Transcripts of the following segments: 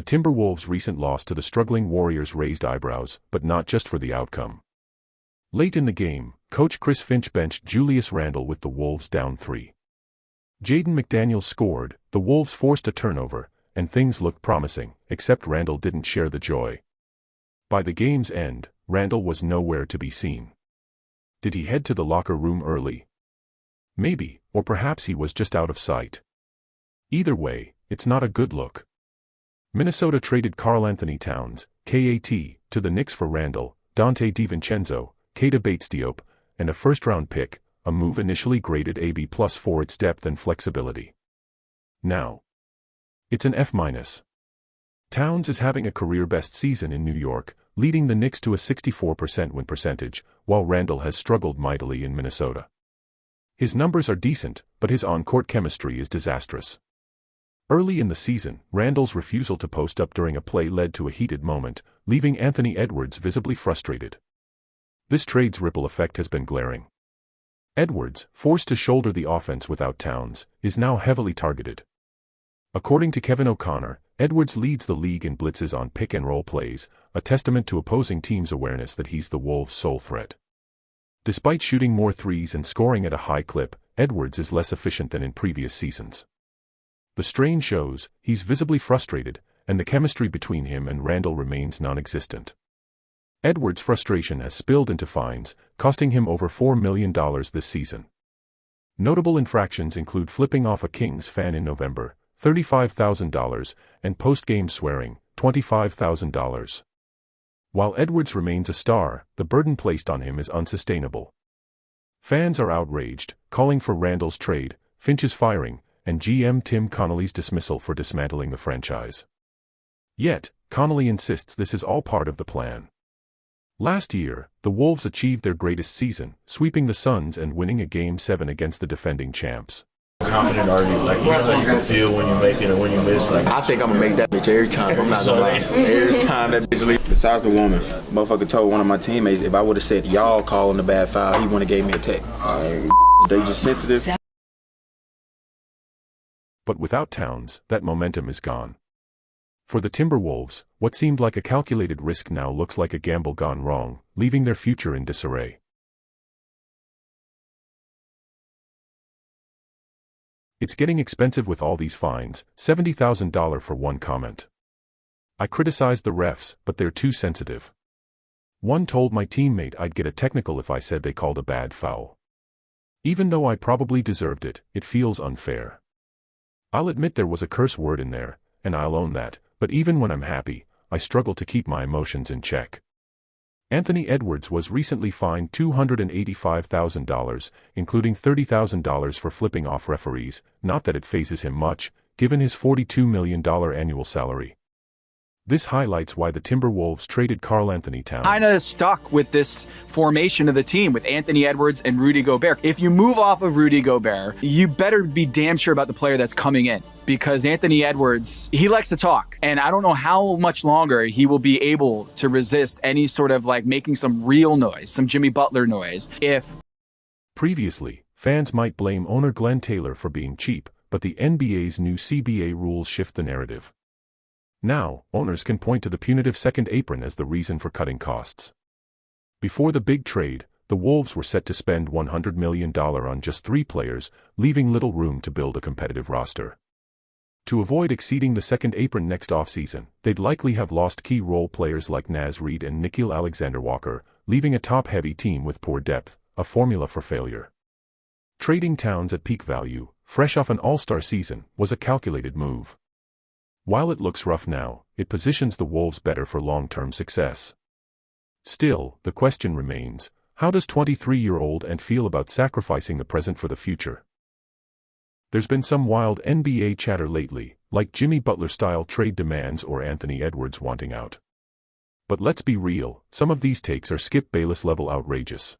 The Timberwolves' recent loss to the struggling Warriors raised eyebrows, but not just for the outcome. Late in the game, coach Chris Finch benched Julius Randle with the Wolves down 3. Jaden McDaniels scored, the Wolves forced a turnover, and things looked promising, except Randle didn't share the joy. By the game's end, Randle was nowhere to be seen. Did he head to the locker room early? Maybe, or perhaps he was just out of sight. Either way, it's not a good look. Minnesota traded Karl-Anthony Towns, KAT, to the Knicks for Randle, Dante DiVincenzo, Keita Bates-Diop, and a first-round pick, a move initially graded AB+ for its depth and flexibility. Now, it's an F-. Towns is having a career-best season in New York, leading the Knicks to a 64% win percentage, while Randle has struggled mightily in Minnesota. His numbers are decent, but his on-court chemistry is disastrous. Early in the season, Randle's refusal to post up during a play led to a heated moment, leaving Anthony Edwards visibly frustrated. This trade's ripple effect has been glaring. Edwards, forced to shoulder the offense without Towns, is now heavily targeted. According to Kevin O'Connor, Edwards leads the league in blitzes on pick-and-roll plays, a testament to opposing teams' awareness that he's the Wolves' sole threat. Despite shooting more threes and scoring at a high clip, Edwards is less efficient than in previous seasons. The strain shows, he's visibly frustrated, and the chemistry between him and Randle remains non-existent. Edwards' frustration has spilled into fines, costing him over $4 million this season. Notable infractions include flipping off a Kings fan in November, $35,000, and post-game swearing, $25,000. While Edwards remains a star, the burden placed on him is unsustainable. Fans are outraged, calling for Randle's trade, Finch's firing, and GM Tim Connolly's dismissal for dismantling the franchise. Yet, Connolly insists this is all part of the plan. Last year, the Wolves achieved their greatest season, sweeping the Suns and winning a Game 7 against the defending champs. Confident are you? Like, you know how you feel when you make it and when you miss? Like, I think I'm gonna make that bitch every time. I'm not gonna lie. Every time that bitch leaves. Besides the woman, motherfucker told one of my teammates if I would have said y'all calling the bad foul, he wouldn't have gave me a tech. They just sensitive. But without Towns, that momentum is gone. For the Timberwolves, what seemed like a calculated risk now looks like a gamble gone wrong, leaving their future in disarray. It's getting expensive with all these fines, $70,000 for one comment. I criticized the refs, but they're too sensitive. One told my teammate I'd get a technical if I said they called a bad foul. Even though I probably deserved it, it feels unfair. I'll admit there was a curse word in there, and I'll own that, but even when I'm happy, I struggle to keep my emotions in check. Anthony Edwards was recently fined $285,000, including $30,000 for flipping off referees, not that it phases him much, given his $42 million annual salary. This highlights why the Timberwolves traded Karl-Anthony Towns. Kind of stuck with this formation of the team with Anthony Edwards and Rudy Gobert. If you move off of Rudy Gobert, you better be damn sure about the player that's coming in, because Anthony Edwards, he likes to talk, and I don't know how much longer he will be able to resist any sort of like making some real noise, some Jimmy Butler noise. Previously, fans might blame owner Glenn Taylor for being cheap, but the NBA's new CBA rules shift the narrative. Now, owners can point to the punitive second apron as the reason for cutting costs. Before the big trade, the Wolves were set to spend $100 million on just 3 players, leaving little room to build a competitive roster. To avoid exceeding the second apron next offseason, they'd likely have lost key role players like Naz Reid and Nickeil Alexander-Walker, leaving a top-heavy team with poor depth, a formula for failure. Trading Towns at peak value, fresh off an all-star season, was a calculated move. While it looks rough now, it positions the Wolves better for long-term success. Still, the question remains, how does 23-year-old Ant feel about sacrificing the present for the future? There's been some wild NBA chatter lately, like Jimmy Butler-style trade demands or Anthony Edwards wanting out. But let's be real, some of these takes are Skip Bayless-level outrageous.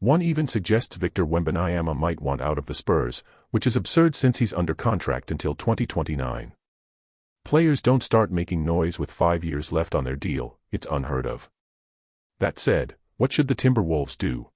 One even suggests Victor Wembanyama might want out of the Spurs, which is absurd since he's under contract until 2029. Players don't start making noise with 5 years left on their deal, it's unheard of. That said, what should the Timberwolves do?